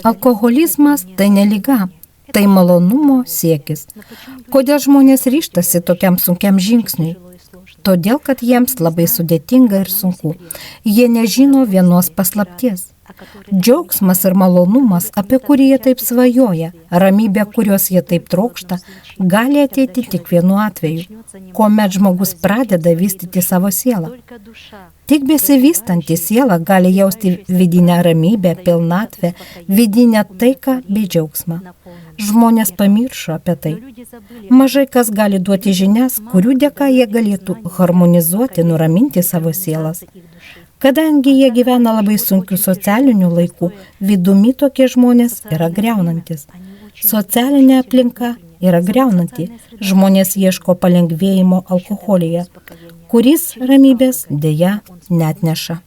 Alkoholizmas tai ne liga, tai malonumo siekis. Kodėl žmonės ryžtasi tokiam sunkiam žingsniui? Todėl, kad jiems labai sudėtinga ir sunku. Jie nežino vienos paslapties. Džiaugsmas ir malonumas, apie kurį jie taip svajoja, ramybė, kurios jie taip trokšta, gali ateiti tik vienu atveju, kuomet žmogus pradeda vystyti savo sielą. Tik besivystanti siela gali jausti vidinę ramybę, pilnatvę, vidinę taiką bei džiaugsmą. Žmonės pamiršo apie tai. Mažai kas gali duoti žinias, kurių dėka jie galėtų harmonizuoti, nuraminti savo sielas. Kadangi jie gyvena labai sunkių socialinių laikų, vidumi tokie žmonės yra griaunantis. Socialinė aplinka yra griaunanti. Žmonės ieško palengvėjimo alkoholyje, kuris ramybės deja neatneša.